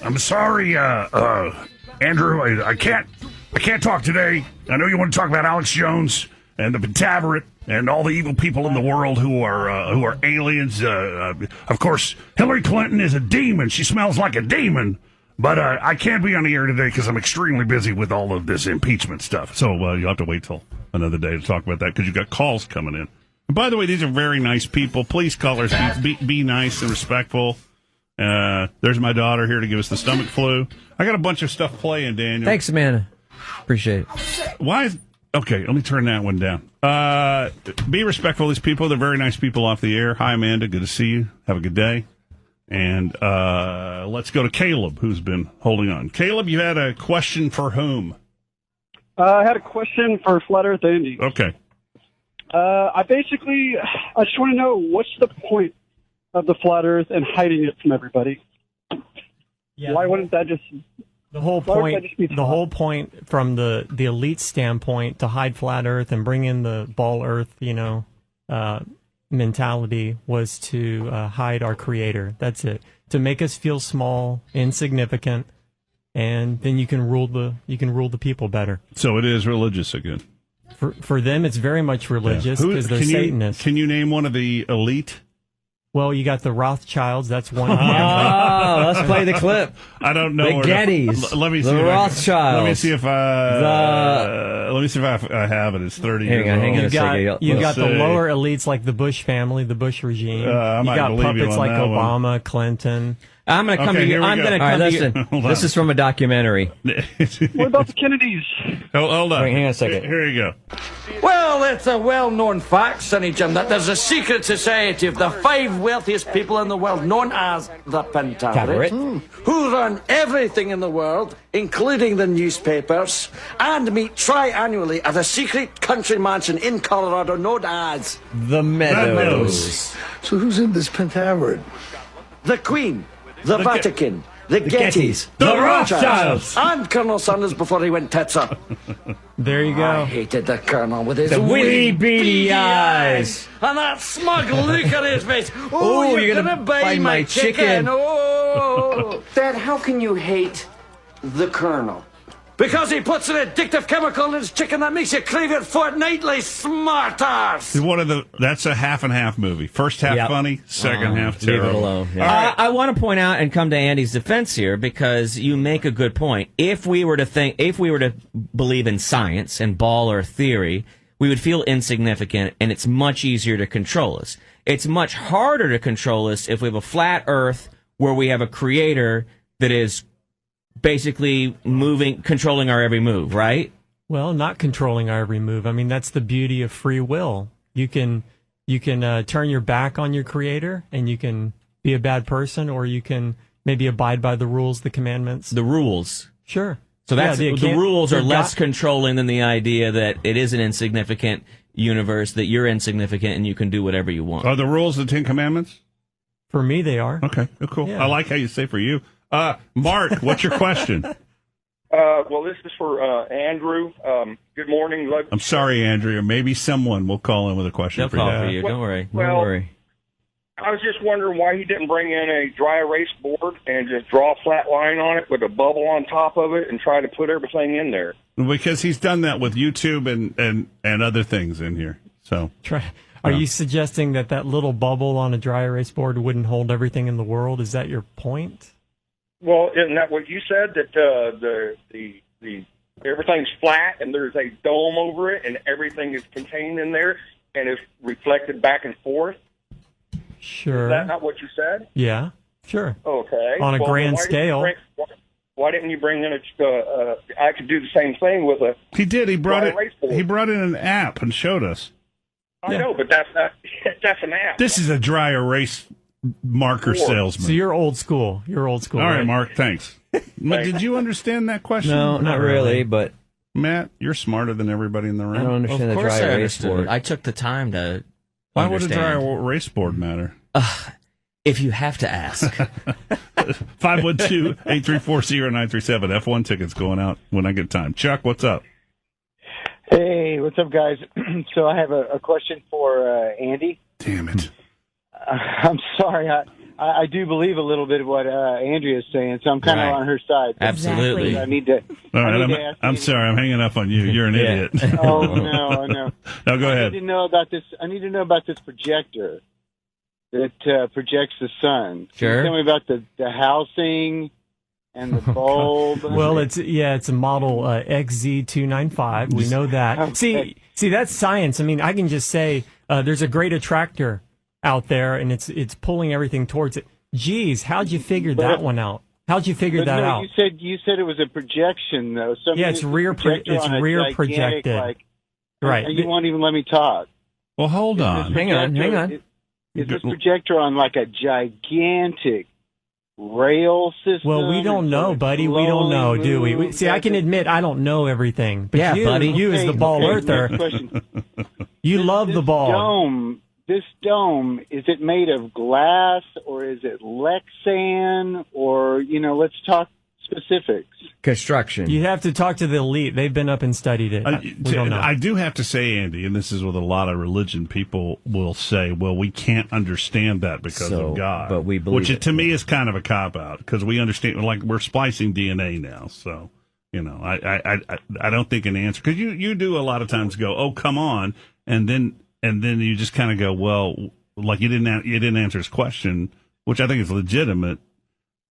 I'm sorry, Andrew. I can't talk today. I know you want to talk about Alex Jones and the Pentaveret and all the evil people in the world who are aliens. Of course, Hillary Clinton is a demon. She smells like a demon. But I can't be on the air today because I'm extremely busy with all of this impeachment stuff. So you'll have to wait till another day to talk about that because you've got calls coming in. And by the way, these are very nice people. Please, callers, be nice and respectful. There's my daughter here to give us the stomach flu. I got a bunch of stuff playing, Daniel. Thanks, Amanda. Appreciate it. Okay, let me turn that one down. Be respectful of these people. They're very nice people off the air. Hi, Amanda. Good to see you. Have a good day. And let's go to Caleb, who's been holding on. Caleb, you had a question for whom? I had a question for Flat Earth Andy. Okay. I just want to know, what's the point of the Flat Earth and hiding it from everybody? Yeah, why wouldn't that just... The whole point from the elite standpoint to hide Flat Earth and bring in the ball Earth, mentality was to hide our creator. That's it. To make us feel small, insignificant, and then you can rule the people better. So it is religious again. For them, it's very much religious because they're Satanists. Can you name one of the elite? Well, you got the Rothschilds. That's one. Let's play the clip. I don't know. The Gettys. Let me see. The Rothschilds. Let me see if I have it. It's 30 years old. You got the lower elites like the Bush family, the Bush regime. You got puppets like Obama, Clinton. I'm going to come to you. I'm going to come to you. This is from a documentary. What about the Kennedys? Hold on. Wait, hang on a second. Here you go. Well, it's a well-known fact, Sonny Jim, that there's a secret society of the 5 wealthiest people in the world, known as the Pentaveret, who run everything in the world, including the newspapers, and meet tri-annually at a secret country mansion in Colorado known as the Meadows. So who's in this Pentaveret? The Queen, the Vatican, the Gettys, the Rothschilds, and Colonel Sanders before he went tits up. There you go. I hated the Colonel with his wee beady eyes and that smug look on his face. Oh, you're gonna buy my chicken. Oh, Dad, how can you hate the Colonel? Because he puts an addictive chemical in his chicken that makes you crave it fortnightly, smartars. That's a half and half movie. First half funny, second half terrible. Leave it alone. Yeah. Right. I want to point out and come to Andy's defense here because you make a good point. If we were to believe in science and ball Earth theory, we would feel insignificant, and it's much easier to control us. It's much harder to control us if we have a flat Earth where we have a creator that is basically controlling our every move, right? Well, not controlling our every move. I mean, that's the beauty of free will. You can turn your back on your creator and you can be a bad person, or you can maybe abide by the rules, the commandments. The rules. Sure. So the rules are less controlling than the idea that it is an insignificant universe, that you're insignificant and you can do whatever you want. Are the rules the 10 Commandments? For me, they are. Okay, cool. Yeah. I like how you say for you. Mark, what's your question? Well, this is for Andrew. Good morning. I'm sorry, Andrea. Maybe someone will call in with a question for you. Don't worry. Don't worry. I was just wondering why he didn't bring in a dry erase board and just draw a flat line on it with a bubble on top of it and try to put everything in there. Because he's done that with YouTube and other things in here. So, Are you suggesting that little bubble on a dry erase board wouldn't hold everything in the world? Is that your point? Well, isn't that what you said? That the everything's flat and there's a dome over it and everything is contained in there and is reflected back and forth? Sure. Is that not what you said? Yeah, sure. Okay. On a grand scale. Why didn't you bring in I could do the same thing with a... He did. He brought in an app and showed us. I know, but that's an app. This is a dry erase marker salesman. So you're old school. All right, Mark, thanks. Did you understand that question? No, not really, but... Matt, you're smarter than everybody in the room. I don't understand the dry erase board. I took the time to Why understand. would a dry erase board matter? If you have to ask. 512-834-0937. F1 tickets going out when I get time. Chuck, what's up? Hey, what's up, guys? So I have a question for Andy. Damn it. I'm sorry. I I do believe a little bit of what Andrea's saying, so I'm kind of on her side. Absolutely. I need to. All right, ask I'm sorry, I'm hanging up on you. You're an idiot. Oh no. No, go ahead. I need to know about this projector that projects the sun. Sure. Can you tell me about the housing and the bulb? Well, it's a model XZ295. We know that. Okay. See, that's science. I mean, I can just say there's a great attractor out there, and it's pulling everything towards it. Geez, how'd you figure that one out? How'd you figure that out? You said it was a projection, though. So Yeah, it's rear projected. Right. And you won't even let me talk. Well, hold on. Hang on. Is this projector on like a gigantic rail system? Well, we don't know, buddy. We don't know, do we? See, I can admit I don't know everything. But Yeah, buddy. You as the ball earther, you love the ball. This dome, is it made of glass or is it Lexan or, let's talk specifics. Construction. You have to talk to the elite. They've been up and studied it. We don't know. I do have to say, Andy, and this is what a lot of religion people will say, well, we can't understand that because of God. But we believe Which to me is kind of a cop-out because we understand, like, we're splicing DNA now. So, I don't think an answer, because you do a lot of times go, oh, come on, and then you just kind of go, well, like you didn't answer his question, which I think is legitimate.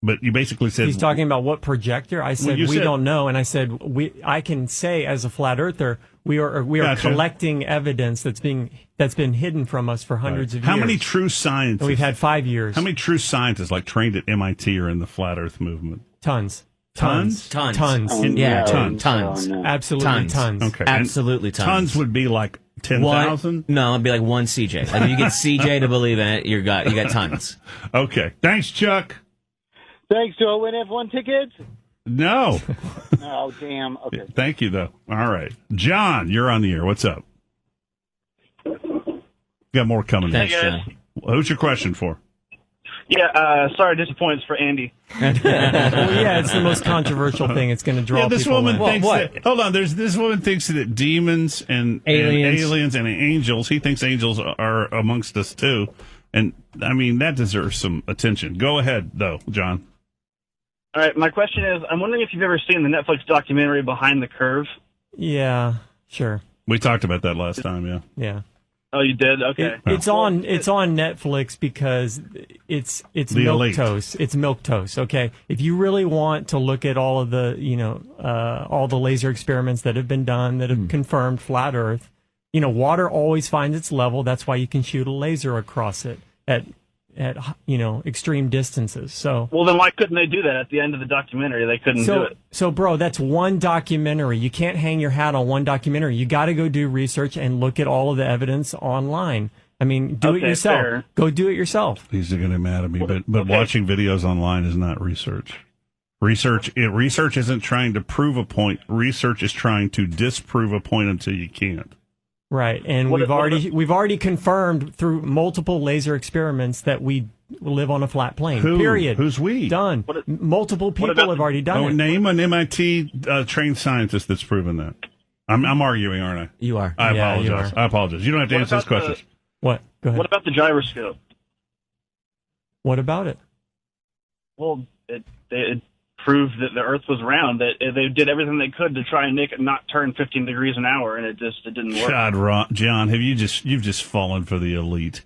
But you basically said he's talking about what projector. I said we don't know, and I said I can say as a flat earther we are Gotcha. collecting evidence that's been hidden from us for hundreds of years. How many true scientists? And we've had 5 years. How many true scientists like trained at MIT or in the flat Earth movement? Tons. Tons. Oh, Yeah, no. tons. Oh, no. Absolutely tons. Okay, Absolutely and tons. Tons would be like 10,000. No, it'd be like one CJ. Like if you get CJ to believe in it, you got tons. Okay, thanks, Chuck. Thanks. Do I win F1 tickets? No. Oh, damn. Okay. Thank you, though. All right. John, you're on the air. What's up? Got more coming. Thanks, Hey, John. Who's your question for? Yeah, sorry, disappointments for Andy. Well, yeah, it's the most controversial thing. It's going to draw this people woman in. thinks that, hold on, this woman thinks that demons and aliens and angels, he thinks angels are amongst us too. And, I mean, that deserves some attention. Go ahead, though, John. All right, my question is, I'm wondering if you've ever seen the Netflix documentary Behind the Curve. Yeah, sure. We talked about that last time, yeah. Yeah. Oh, you did? Okay. It's on Netflix because it's milquetoast. It's milquetoast. Okay. If you really want to look at all of the all the laser experiments that have been done that have confirmed flat Earth, water always finds its level. That's why you can shoot a laser across it at extreme distances. So well, then why couldn't they do that at the end of the documentary? They couldn't do it. So, bro, that's one documentary. You can't hang your hat on one documentary. You got to go do research and look at all of the evidence online. I mean, do it yourself. Fair. Go do it yourself. He's going to get mad at me, but watching videos online is not research. Research isn't trying to prove a point. Research is trying to disprove a point until you can't. Right, and we've already confirmed through multiple laser experiments that we live on a flat plane. Period. Who's we? Done. Multiple people have already done it. Name an MIT trained scientist that's proven that. I'm arguing, aren't I? You are. I apologize. you are. I apologize. You don't have to answer these questions. What? Go ahead. What about the gyroscope? What about it? Well, it proved that the Earth was round. That they did everything they could to try and make it not turn 15 degrees an hour, and it didn't work. God, John, you've just fallen for the elite.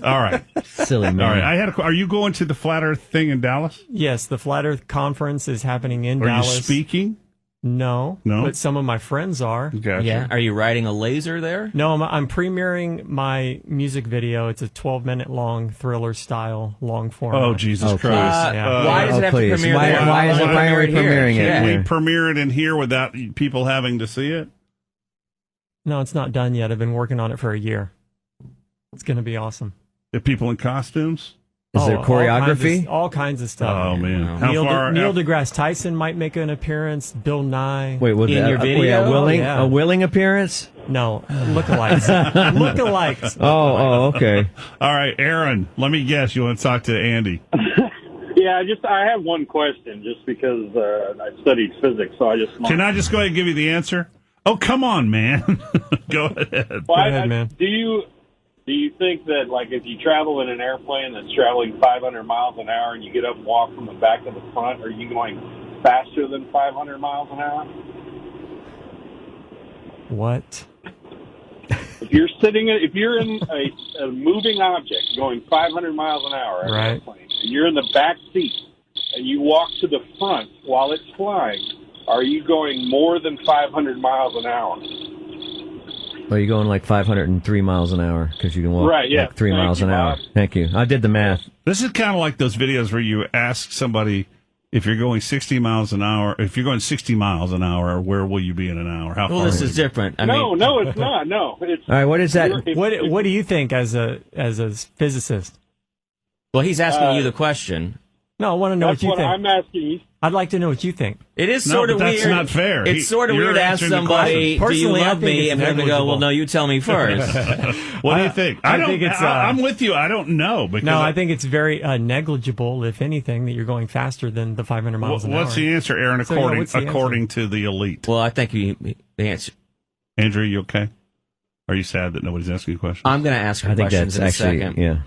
All right, silly man. All right, are you going to the Flat Earth thing in Dallas? Yes, the Flat Earth conference is happening in Dallas. Are you speaking? No, but some of my friends are. Gotcha. Yeah. Are you riding a laser there? No, I'm premiering my music video. It's a 12-minute long thriller style long form. Oh, Jesus Christ! Why does it have to premiere there? Why is it premiering it? Can we premiere it in here without people having to see it? No, it's not done yet. I've been working on it for a year. It's going to be awesome. The people in costumes? Is there choreography? All kinds of stuff. Oh, man. Neil deGrasse Tyson might make an appearance. Bill Nye. Wait, in your video? A willing appearance? No, lookalikes. Lookalikes. Oh, okay. All right, Aaron, let me guess. You want to talk to Andy? Yeah, I have one question just because I studied physics, so I just... Can I just go ahead and give you the answer? Oh, come on, man. Go ahead. Well, Go ahead, man. Do you think that, like, if you travel in an airplane that's traveling 500 miles an hour and you get up and walk from the back to the front, are you going faster than 500 miles an hour? What? If you're in a moving object going 500 miles an hour, an airplane, and you're in the back seat and you walk to the front while it's flying, are you going more than 500 miles an hour? Well, you're going like 503 miles an hour because you can walk like 3 miles an hour. Thank you. I did the math. This is kind of like those videos where you ask somebody if you're going 60 miles an hour. If you're going 60 miles an hour, where will you be in an hour? How far? This is different. No, it's not. No. It's, all right, what is that? What do you think as a physicist? Well, he's asking you the question. No, I want to know what you think. I'm asking you. I'd like to know what you think. It is sort of weird. That's not fair. It's sort of weird to ask somebody, do you love me? And then to go, well, no, you tell me first. What do you think? I'm with you. I don't know. I think it's very negligible, if anything, that you're going faster than the 500 miles an hour. What's the answer, Aaron, according to the elite? Well, I think the answer. Andrew, you okay? Are you sad that nobody's asking you questions? I'm going to ask her questions in a second. Yeah.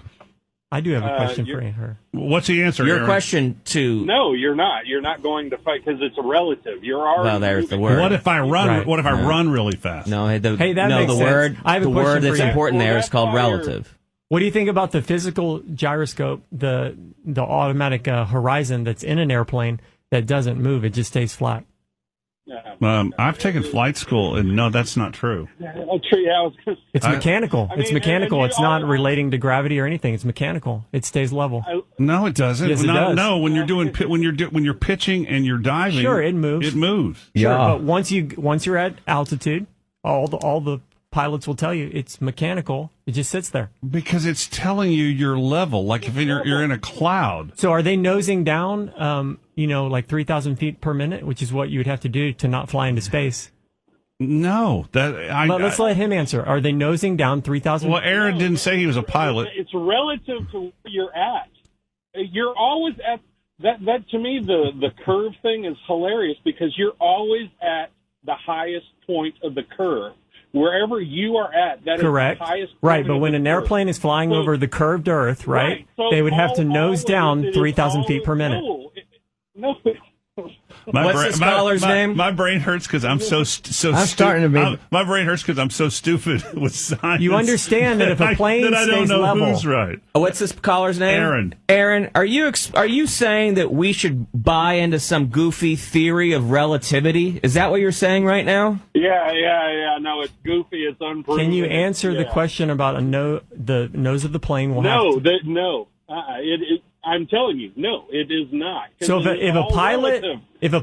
I do have a question for her. What's the answer? Your Aaron? question to... No, you're not. You're not going to fight because it's a relative. You're already... Well, there's the word. What if I run? Right. What if I run really fast? No, that makes the word. sense. I have a the question word that's for you. important there is called relative. What do you think about the physical gyroscope, the automatic horizon that's in an airplane that doesn't move? It just stays flat. I've taken flight school, and no, that's not true. It's mechanical. It's mechanical. It's not relating to gravity or anything. It's mechanical. It stays level. No, it doesn't. Yes, it does. No, when you're pitching and you're diving, sure, it moves. It moves. Sure, Yeah. but once you're at altitude, all the pilots will tell you it's mechanical. It just sits there because it's telling you your level. Like if you're in a cloud. So are they nosing down? Like 3,000 feet per minute, which is what you would have to do to not fly into space. No, let's let him answer. Are they nosing down 3,000? Well, Aaron didn't say he was a pilot. It's relative to where you're at. You're always at that. To me, the curve thing is hilarious because you're always at the highest point of the curve. Wherever you are at, that correct. is the highest point. Right, but when an airplane is flying over the curved Earth, right, so they would have to nose down 3,000 feet per minute. No. What's the scholar's name? My brain hurts because I'm so I'm starting to be. My brain hurts because I'm so stupid with science. You understand that if a plane I don't stays know level, who's right. What's this caller's name? Aaron, are you saying that we should buy into some goofy theory of relativity? Is that what you're saying right now? Yeah. No, it's goofy. It's unproven. Can you answer the question about the nose of the plane? No. I'm telling you, no, it is not. So if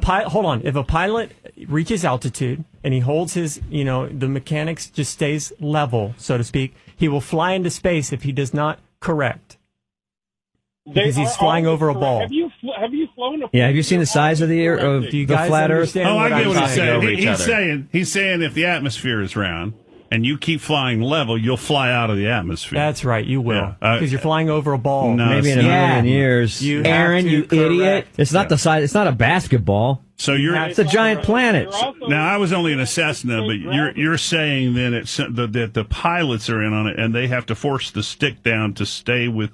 a pilot reaches altitude and he holds his, the mechanics just stays level, so to speak, he will fly into space if he does not correct. Because he's flying over a ball. Have you flown a plane? Yeah, have you seen the size of the flat Earth? Oh, I get what he's saying. He's saying if the atmosphere is round and you keep flying level, you'll fly out of the atmosphere. That's right, you will. Because you're flying over a ball. No, maybe in a million years. Aaron, you idiot. It's not the size. It's not a basketball. So it's a giant planet. Now, I was only in a Cessna, but you're saying then that the pilots are in on it and they have to force the stick down to stay with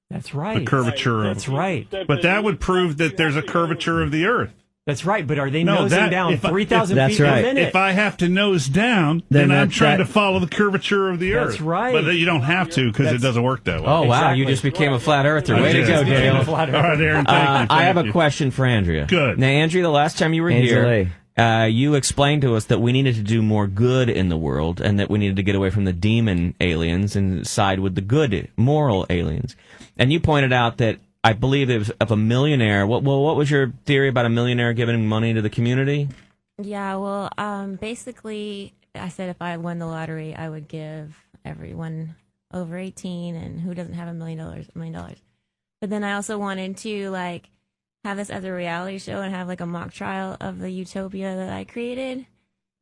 that's right. the curvature. That's right. But that would prove that there's a curvature of the Earth. That's right, but are they nosing down 3,000 feet per minute? If I have to nose down, then I'm trying to follow the curvature of the Earth. That's right. But you don't have to because it doesn't work that way. Oh, wow, you just became a flat earther. Way to go, Dale. All right, Aaron, thank you. I have a question for Andrea. Good. Now, Andrea, the last time you were here, you explained to us that we needed to do more good in the world and that we needed to get away from the demon aliens and side with the good, moral aliens. And you pointed out that I believe it was of a millionaire. What was your theory about a millionaire giving money to the community? Yeah, well, basically, I said if I won the lottery, I would give everyone over 18 and who doesn't have $1 million. But then I also wanted to have this as a reality show and have a mock trial of the utopia that I created.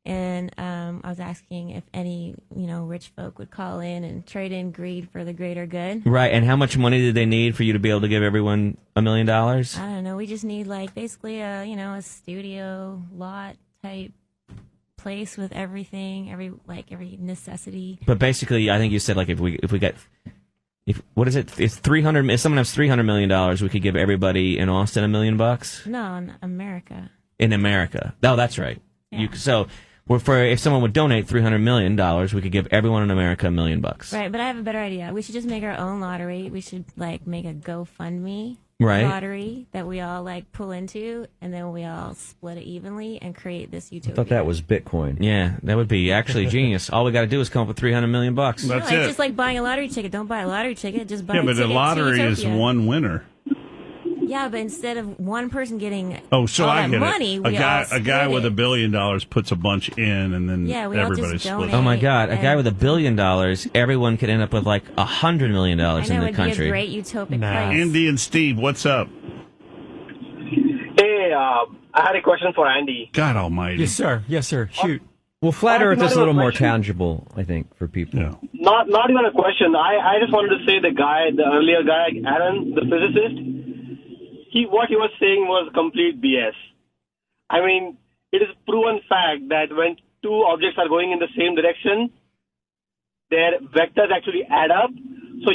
And I was asking if any, rich folk would call in and trade in greed for the greater good. Right. And how much money did they need for you to be able to give everyone $1 million? I don't know. We just need basically a studio lot type place with everything, every necessity. But basically, I think you said like if what is it? If someone has $300 million, we could give everybody in Austin $1 million. No, in America. In America. Oh, that's right. Yeah. If someone would donate $300 million, we could give everyone in America $1 million. Right, but I have a better idea. We should just make our own lottery. We should make a GoFundMe lottery that we all pull into, and then we all split it evenly and create this utopia. I thought that was Bitcoin. Yeah, that would be actually genius. All we got to do is come up with $300 million. That's it's it. just like buying a lottery ticket. Don't buy a lottery ticket. Just buy a ticket the lottery to is Utopia. one winner. Yeah, but instead of one person getting all that money, we all a guy with $1 billion puts a bunch in, and then everybody splits. Oh my God! A guy with $1 billion, everyone could end up with $100 million in the country. It'd be a great utopic place. Andy and Steve, what's up? Hey, I had a question for Andy. God Almighty! Yes, sir. Shoot. Well, flat Earth is a little more tangible, I think, for people. Yeah. Not even a question. I just wanted to say the earlier guy, Aaron, the physicist. What he was saying was complete BS. I mean, it is proven fact that when two objects are going in the same direction, their vectors actually add up. So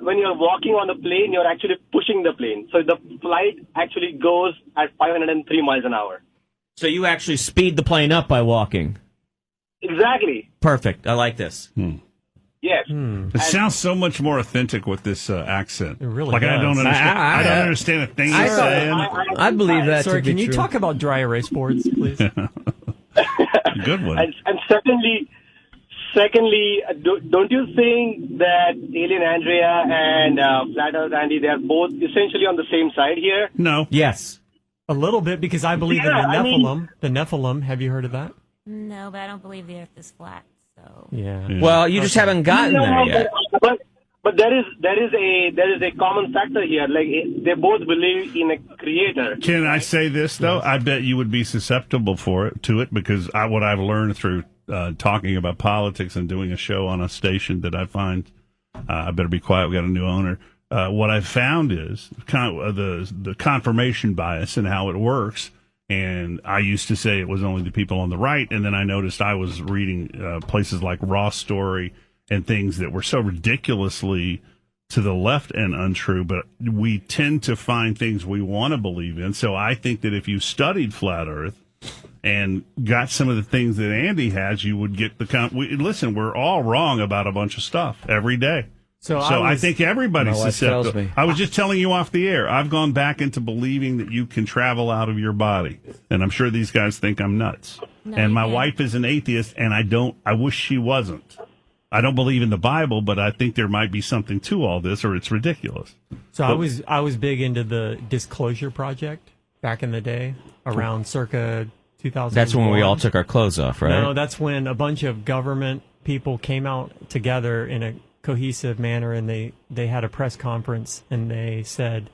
when you're walking on the plane, you're actually pushing the plane. So the flight actually goes at 503 miles an hour. So you actually speed the plane up by walking. Exactly. Perfect. I like this. Yes. It sounds so much more authentic with this accent. It really does. I don't understand. I don't understand a thing you're saying. I believe that. Sorry, to be can you true. talk about dry erase boards, please? Good one. And secondly, don't you think that Alien Andrea and Flat Earth Andy, they're both essentially on the same side here? No. Yes. A little bit, because I believe in the Nephilim. The Nephilim, have you heard of that? No, but I don't believe the Earth is flat. So. Yeah. Well, you just haven't gotten there yet. But there is a common factor here. They both believe in a creator. Can I say this though? Yes. I bet you would be susceptible to it because what I've learned through talking about politics and doing a show on a station that I find I better be quiet. We got a new owner. What I've found is the confirmation bias and how it works. And I used to say it was only the people on the right, and then I noticed I was reading places like Raw Story and things that were so ridiculously to the left and untrue, but we tend to find things we want to believe in. So I think that if you studied Flat Earth and got some of the things that Andy has, you would get listen, we're all wrong about a bunch of stuff every day. So I think everybody's susceptible. I was just telling you off the air. I've gone back into believing that you can travel out of your body, and I'm sure these guys think I'm nuts. No, and my wife is an atheist, and I wish she wasn't. I don't believe in the Bible, but I think there might be something to all this, or it's ridiculous. So I was big into the Disclosure Project back in the day, around circa 2000. That's when we all took our clothes off, right? No, that's when a bunch of government people came out together in a cohesive manner, and they had a press conference, and they said,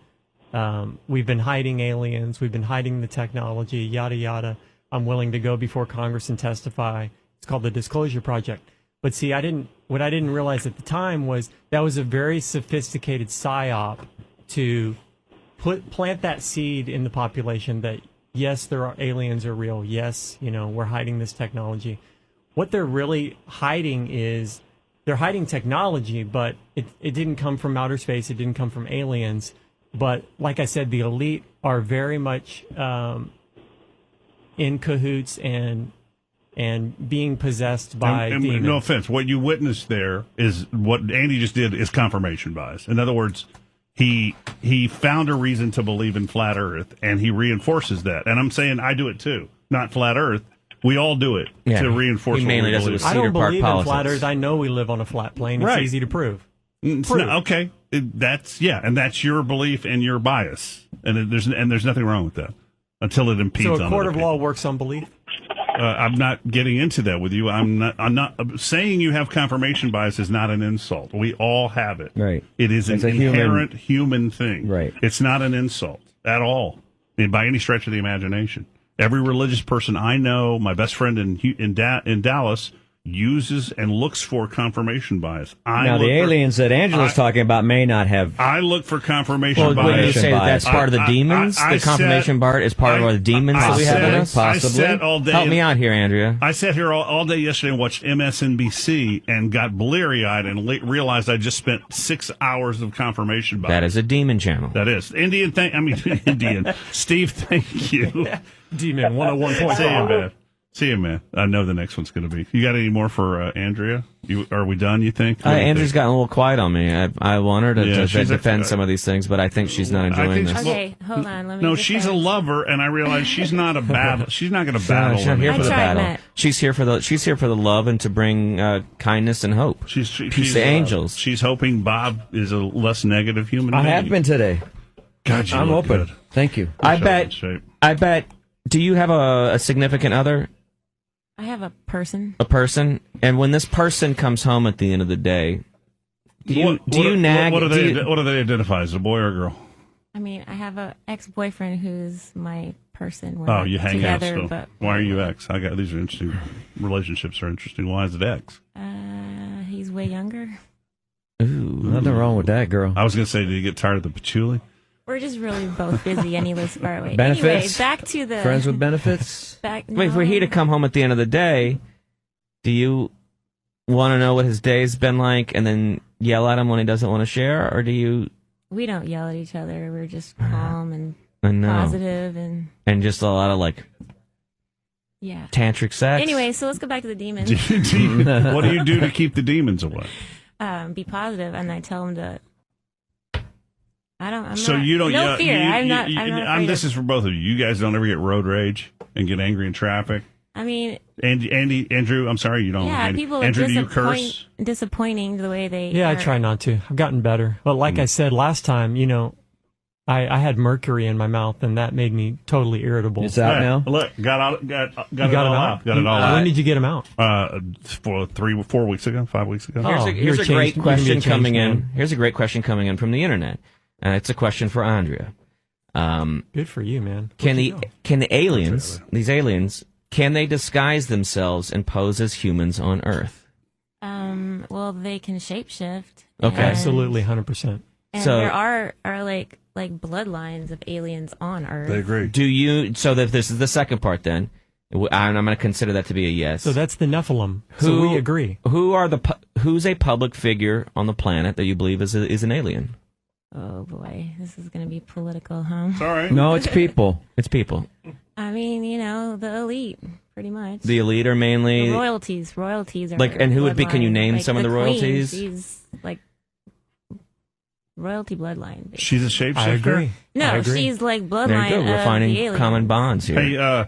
we've been hiding aliens, we've been hiding the technology, yada yada. I'm willing to go before Congress and testify. It's called the Disclosure Project. But see, what I didn't realize at the time was that was a very sophisticated psyop to plant that seed in the population that yes, aliens are real. Yes, we're hiding this technology. What they're really hiding is they're hiding technology, but it didn't come from outer space. It didn't come from aliens. But like I said, the elite are very much in cahoots and being possessed by demons. No offense. What you witnessed there is what Andy just did is confirmation bias. In other words, he found a reason to believe in flat Earth, and he reinforces that. And I'm saying I do it too. Not flat Earth. We all do it to reinforce. He mainly does it with Cedar Park politics. I don't believe in flat Earth. I know we live on a flat plane. It's easy to prove. Okay, that's your belief and your bias, and there's nothing wrong with that until it impedes. So a court of law works on belief. I'm not getting into that with you. I'm not saying you have confirmation bias is not an insult. We all have it. Right. It is an inherent human thing. Right. It's not an insult at all, by any stretch of the imagination. Every religious person I know, my best friend in Dallas, uses and looks for confirmation bias. The aliens that Angela's talking about may not have. I look for confirmation bias. Well, would you say that's part of the demons? The confirmation bias is part of the demons that we have in us? Possibly. I sat all day. Help me out here, Andrea. I sat here all day yesterday and watched MSNBC and got bleary-eyed and realized I just spent 6 hours of confirmation bias. That is a demon channel. That is. Indian, Steve, thank you. Demon 101.5. See you, man. I know the next one's going to be. You got any more for Andrea? Are we done, you think? Andrea's gotten a little quiet on me. I want her to defend some of these things, but I think she's not enjoying this. Okay, hold on. Let me. No, she's a lover, and I realize she's not a battle. She's not going to battle. She's not here for the battle. Matt. She's here for the love and to bring kindness and hope. She's the angels. She's hoping Bob is a less negative human being. I have been today. God, I'm open. Good. Thank you. I bet. Do you have a significant other? I have a person. A person, and when this person comes home at the end of the day, do you nag? What do they identify as, a boy or a girl? I mean, I have a ex-boyfriend who's my person. We're Oh, not you hang together, out still. But why are you ex? These are interesting. Relationships are interesting. Why is it ex? He's way younger. Ooh, nothing wrong with that, girl. I was going to say, did you get tired of the patchouli? We're just really both busy and he lives far away. Benefits? Anyway, back to the... Friends with benefits? Wait, for he to come home at the end of the day, do you want to know what his day's been like and then yell at him when he doesn't want to share, or do you... We don't yell at each other. We're just calm and positive and just a lot of, tantric sex. Anyway, so let's go back to the demons. What do you do to keep the demons away? Be positive, and I tell him to... I'm so not, you don't. No fear. I'm not. This is for both of you. You guys don't ever get road rage and get angry in traffic. I mean, Andrew. I'm sorry, you don't. Yeah, people Andrew, are do you curse? disappointing the way they. Yeah, are. I try not to. I've gotten better. But like I said last time, I had mercury in my mouth, and that made me totally irritable. It's out now. Look, got it all out. Got it all out. When did you get him out? 4 weeks ago, 5 weeks ago. Here's a great question coming in. Here's a great question coming in from the internet. It's a question for Andrea. Good for you, man. Can the aliens, these aliens, can they disguise themselves and pose as humans on Earth? Well, they can shapeshift. Okay, absolutely, 100%. And so there are like bloodlines of aliens on Earth. They agree. Do you? So that this is the second part. Then, and I'm going to consider that to be a yes. So that's the Nephilim. So we agree. Who's a public figure on the planet that you believe is an alien? Oh boy, this is going to be political, huh? Sorry. No, it's people. It's people. I mean, the elite, pretty much. The elite are mainly the royalties. Royalties are and who would be? Can you name some of the royalties? She's royalty bloodline. Basically. She's a shapeshifter. I agree. No, she's like bloodline. There you go. We're of finding the alien. common bonds here. Hey,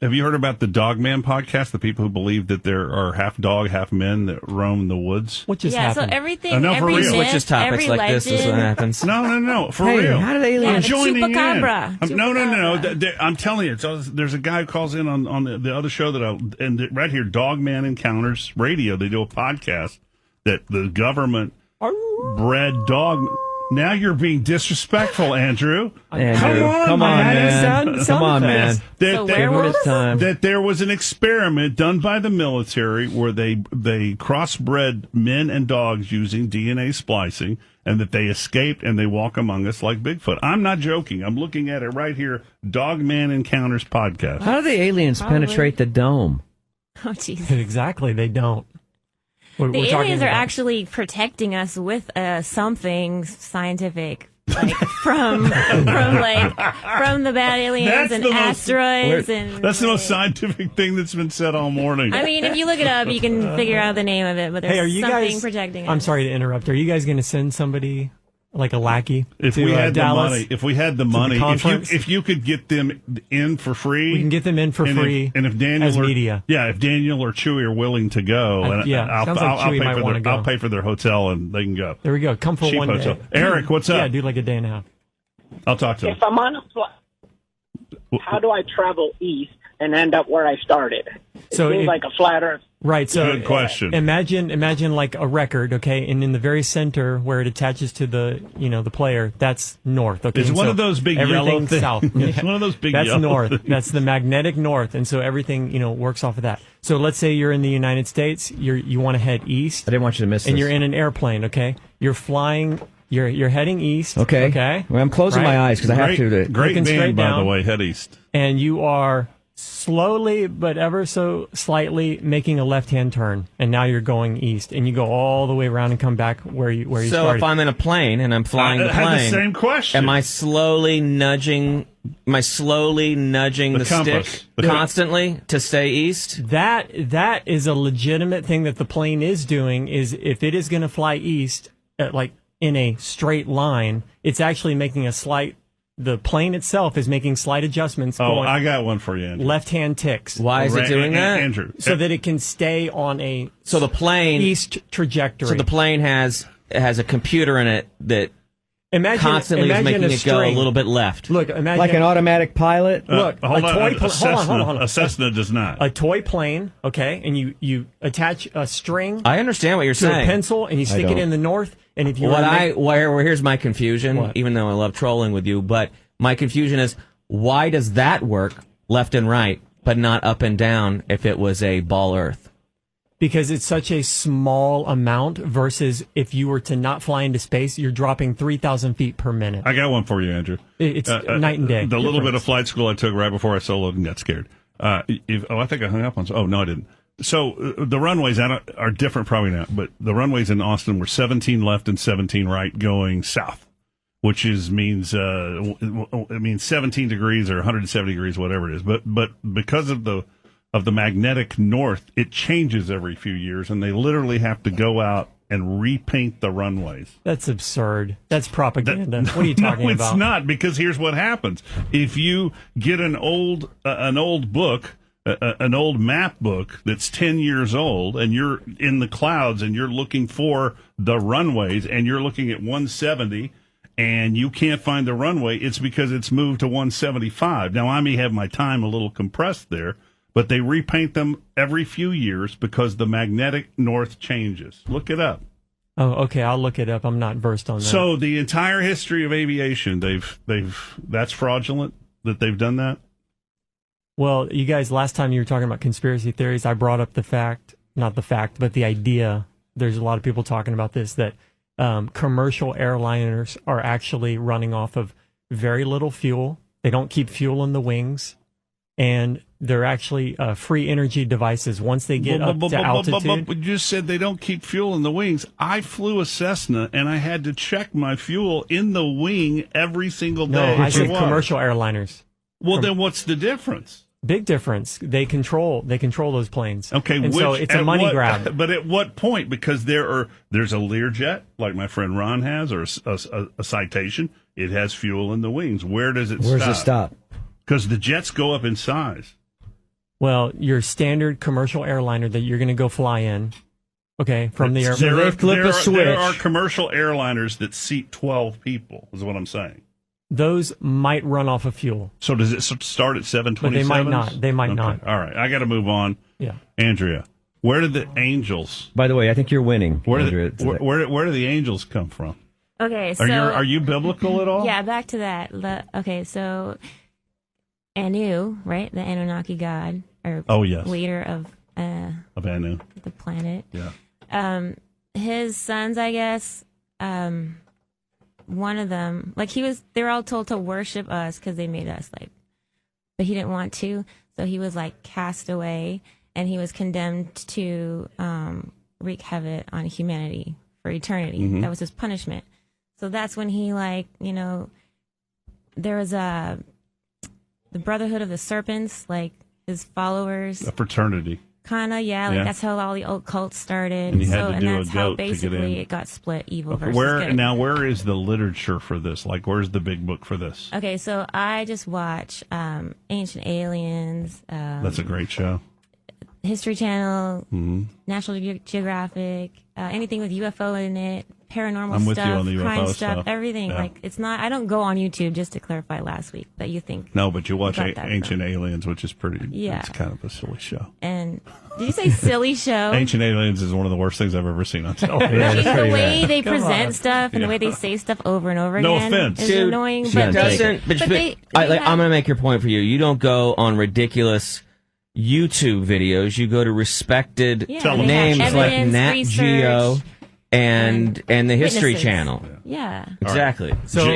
have you heard about the Dogman podcast? The people who believe that there are half dog, half men that roam the woods. What just happened? So everything. No, for every real. myth, Switches topics every like legend, this is what happens. No, for real. How did aliens? I'm joining in. Chupacabra. No. I'm telling you, there's a guy who calls in on the other show right here, Dogman Encounters Radio. They do a podcast that the government bred dog. Now you're being disrespectful, Andrew. Come on, man. Come on, man. That there was an experiment done by the military where they crossbred men and dogs using DNA splicing, and that they escaped and they walk among us like Bigfoot. I'm not joking. I'm looking at it right here. Dogman Encounters podcast. How do the aliens penetrate the dome? Oh, jeez. Exactly, they don't. The aliens are actually protecting us with something scientific, from the bad aliens and asteroids That's the most scientific thing that's been said all morning. I mean, if you look it up, you can figure out the name of it. But there's something protecting us. I'm sorry to interrupt. Are you guys going to send somebody like a lackey if to we had Dallas? if we had the money, if you could get them in for free, we can get them in for free. If Daniel as media, if Daniel or Chewy are willing to go, I'll pay for their hotel and they can go. There we go. Come for cheap one hotel. day. Eric, what's up? Yeah, do like a day and a half. I'll talk to him. If I'm on a flight, how do I travel east and end up where I started? It seems like a flat Earth Right. So good question. Imagine like a record, okay, and in the very center where it attaches to the the player, that's north. Okay, It's one of those big yellow everything things. south. It's one of those big that's yellow north. things. That's the magnetic north, and so everything works off of that. So let's say you're in the United States, you want to head east. I didn't want you to miss and this. you're in an airplane, okay? You're flying. You're heading east. Okay. Okay. Well, I'm closing my eyes because I have to. Great looking straight band, by down. the way. Head east. And you are slowly but ever so slightly making a left-hand turn, and now you're going east, and you go all the way around and come back where you So started. if I'm in a plane and I'm flying the I had plane, the same question. am I slowly nudging the compass. stick The constantly to stay east? That is a legitimate thing that the plane is doing. Is if it is going to fly east, like in a straight line, it's actually making a slight. The plane itself is making slight adjustments. Oh, going I got one for you, Andrew. left-hand ticks. Why is it doing that? Andrew. So that it can stay on a So the plane east trajectory. So the plane has a computer in it that constantly is making it go a little bit left. Look, imagine Like an automatic pilot? Look, hold a on. toy plane. Hold on. A Cessna does not. A toy plane, okay, and you attach a string I understand what you're to saying. a pencil, and you stick it don't. in the north. And if you here's my confusion, What? even though I love trolling with you, but my confusion is why does that work left and right, but not up and down if it was a ball earth? because it's such a small amount versus if you were to not fly into space, you're dropping 3,000 feet per minute. I got one for you, Andrew. It's night and day. The little bit of flight school I took right before I soloed and got scared. I think I hung up on. Oh no, I didn't. So the runways are different probably now, but the runways in Austin were 17 left and 17 right going south, which means 17 degrees or 170 degrees, whatever it is. But because of the magnetic north, it changes every few years, and they literally have to go out and repaint the runways. That's absurd. That's propaganda. What are you talking about? No, it's not, because here's what happens. If you get an old book, an old map book that's 10 years old, and you're in the clouds and you're looking for the runways and you're looking at 170 and you can't find the runway, it's because it's moved to 175. Now, I may have my time a little compressed there, but they repaint them every few years because the magnetic north changes. Look it up. Oh, okay. I'll look it up. I'm not versed on that. So the entire history of aviation, that's fraudulent that they've done that. Well, you guys, last time you were talking about conspiracy theories, I brought up not the fact, but the idea. There's a lot of people talking about this, that commercial airliners are actually running off of very little fuel. They don't keep fuel in the wings. And they're actually free energy devices once they get up to altitude. But you just said they don't keep fuel in the wings. I flew a Cessna, and I had to check my fuel in the wing every single day. No, I said commercial airliners. Well, then what's the difference? Big difference. They control those planes. Okay, and so it's a money grab. But at what point? Because there's a Learjet, like my friend Ron has, or a Citation. It has fuel in the wings. Where's it stop? Because the jets go up in size. Well, your standard commercial airliner that you're going to go fly in, okay, from the airport. They flip a switch. There are commercial airliners that seat 12 people, is what I'm saying. Those might run off of fuel. So does it start at 727? But they might not. They might not. All right, I got to move on. Yeah. Andrea, where did the angels... By the way, I think you're winning. Where do the angels come from? Okay, so... Are you biblical at all? Yeah, back to that. Okay, so... Anu, right? The Anunnaki god, or leader of Anu, the planet. Yeah. His sons, I guess. One of them, they were all told to worship us because they made us, but he didn't want to, so he was cast away, and he was condemned to wreak havoc on humanity for eternity. Mm-hmm. That was his punishment. So that's when he there was the Brotherhood of the Serpents, his followers. A fraternity. Kinda, yeah. That's how all the old cults started. And you had to do that's a how goat basically to get in. It got split, evil versus good. Now, where is the literature for this? Where's the big book for this? Okay, so I just watch Ancient Aliens. That's a great show. History Channel, mm-hmm. National Geographic, anything with UFO in it, paranormal I'm with stuff, you on the UFO crime stuff, everything. Yeah. It's not. I don't go on YouTube, just to clarify last week, that you think. No, but you watch Ancient Aliens, which is pretty. Yeah. It's kind of a silly show. And on. Did you say silly show? Ancient Aliens is one of the worst things I've ever seen on television. I mean, the way they present stuff and the way they say stuff over and over No again offense. is Dude, annoying. I'm going to make your point for you. You don't go on ridiculous YouTube videos. You go to respected names like Nat Geo and the History witnesses. Channel. Yeah. Exactly. So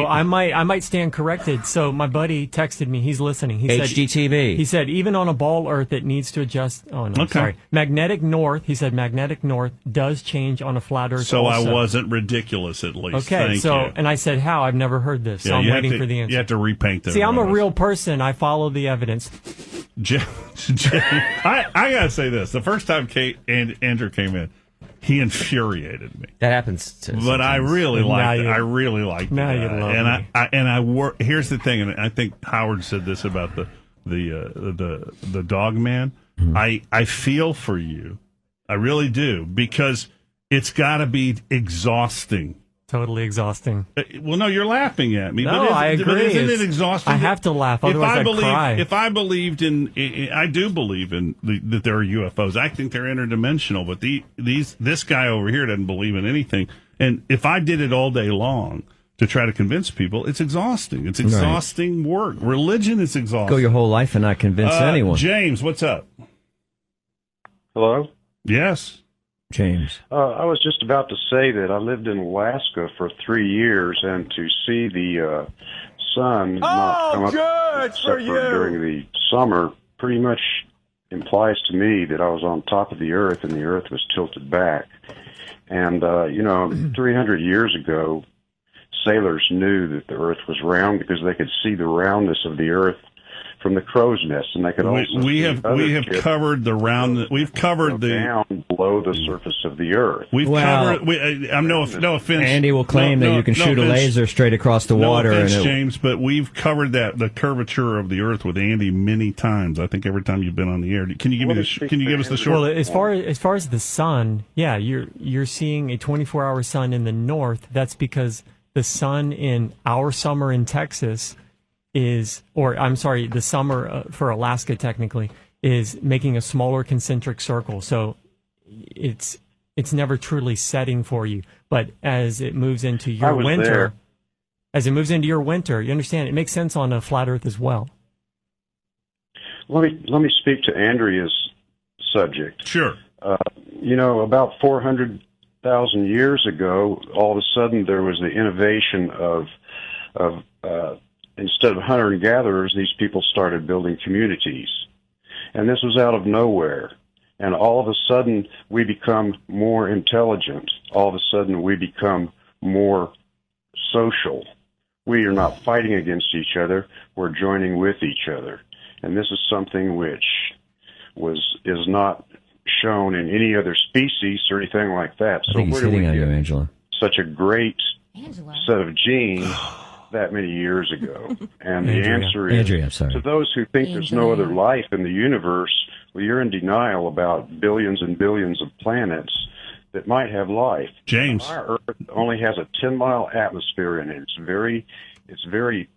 I might stand corrected. So my buddy texted me. He's listening. He said HGTV. He said even on a ball Earth it needs to adjust. Oh no, sorry. Magnetic north. He said magnetic north does change on a flat Earth. So also. I wasn't ridiculous at least. Okay. Thank you. And I said how? I've never heard this. So I'm waiting for the answer. You have to repaint them. See, I'm a real person. I follow the evidence. I gotta say this: the first time Kate and Andrew came in, he infuriated me. That happens to But I really liked it. I really liked it. Now you love me. Here's the thing, and I think Howard said this about the dog man. I feel for you. I really do, because it's got to be exhausting. Totally exhausting. Well, no, you're laughing at me. No, I agree. But isn't it exhausting? I have to laugh, otherwise I'd cry. If I believed I do believe in that there are UFOs. I think they're interdimensional. But this guy over here doesn't believe in anything. And if I did it all day long to try to convince people, it's exhausting. It's exhausting work. Religion is exhausting. Go your whole life and not convince anyone. James, what's up? Hello? Yes. James. I was just about to say that I lived in Alaska for 3 years, and to see the sun not come up except for during the summer pretty much implies to me that I was on top of the earth and the earth was tilted back. And, 300 years ago, sailors knew that the earth was round because they could see the roundness of the earth from the crow's nest, and they could also we have covered the round. We've covered the down below the surface of the earth. We've covered. I'm no offense. Andy will claim that you can shoot a laser straight across the water. No offense, and James, but we've covered the curvature of the earth with Andy many times. I think every time you've been on the air. Can you give me Can you give us the short? Well, as far as the sun, yeah, you're seeing a 24-hour sun in the north. That's because the sun in our summer in Texas the summer for Alaska technically is making a smaller concentric circle. So it's never truly setting for you. But as it moves into your winter, you understand it makes sense on a flat Earth as well. Let me speak to Andrea's subject. Sure. About 400,000 years ago, all of a sudden there was the innovation of instead of hunter and gatherers, these people started building communities. And this was out of nowhere. And all of a sudden, we become more intelligent. All of a sudden, we become more social. We are not fighting against each other. We're joining with each other. And this is something which is not shown in any other species or anything like that. I think he's hitting on you, Angela. Such a great set of genes that many years ago? And the answer is, to those who think there's no other life in the universe, well, you're in denial about billions and billions of planets that might have life. James. Our Earth only has a 10-mile atmosphere in it. It's very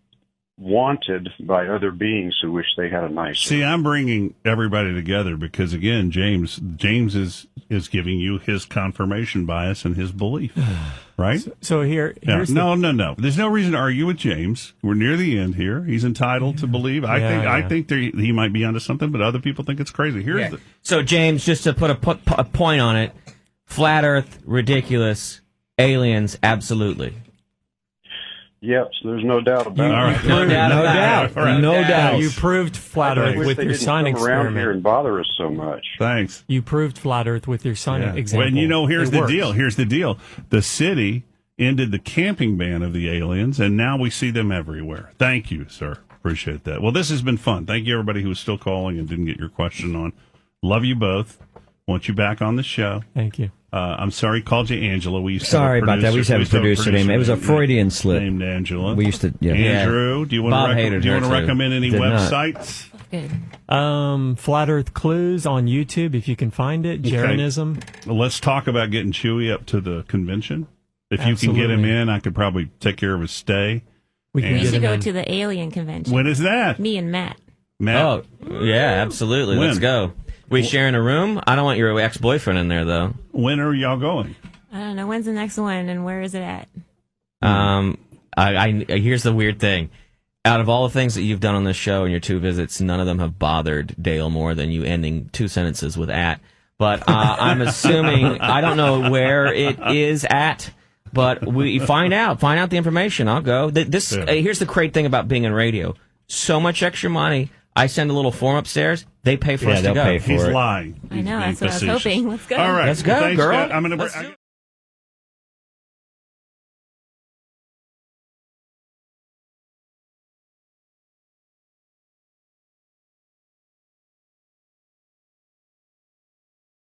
wanted by other beings who wish they had a nice See, I'm bringing everybody together because, again, James is giving you his confirmation bias and his belief, right? So here's no. There's no reason to argue with James. We're near the end here. He's entitled to believe. I think he might be onto something, but other people think it's crazy. So, James, just to put a point on it, flat Earth, ridiculous. Aliens, absolutely. Yep, so there's no doubt about it. No doubt. You proved flat Earth with your sun experiment. Around here and bother us so much. Thanks. You proved flat Earth with your sun example. Well, here's the deal. Here's the deal. The city ended the camping ban of the aliens, and now we see them everywhere. Thank you, sir. Appreciate that. Well, this has been fun. Thank you, everybody who was still calling and didn't get your question on. Love you both. Want you back on the show. Thank you. I'm sorry, called you Angela. We used to Sorry about that. We used to have a producer name. It was a Freudian slip. Named Angela. We used to. Yeah. Andrew, do you want to recommend any websites? Flat Earth Clues on YouTube, if you can find it. Jeranism. Well, let's talk about getting Chewy up to the convention. If you can get him in, I could probably take care of his stay. We should go to the alien convention. When is that? Me and Matt. Oh, yeah, absolutely. Let's go. We sharing a room? I don't want your ex-boyfriend in there, though. When are y'all going? I don't know. When's the next one, and where is it at? Here's the weird thing. Out of all the things that you've done on this show and your 2 visits, none of them have bothered Dale more than you ending 2 sentences with "at." But I'm assuming, I don't know where it is at, but we find out the information. I'll go. Here's the great thing about being in radio. So much extra money. I send a little form upstairs. They pay for us to go. He's lying. I know. That's what I was hoping. Let's go. All right. Let's go, Thanks, girl. Scott. I'm going to.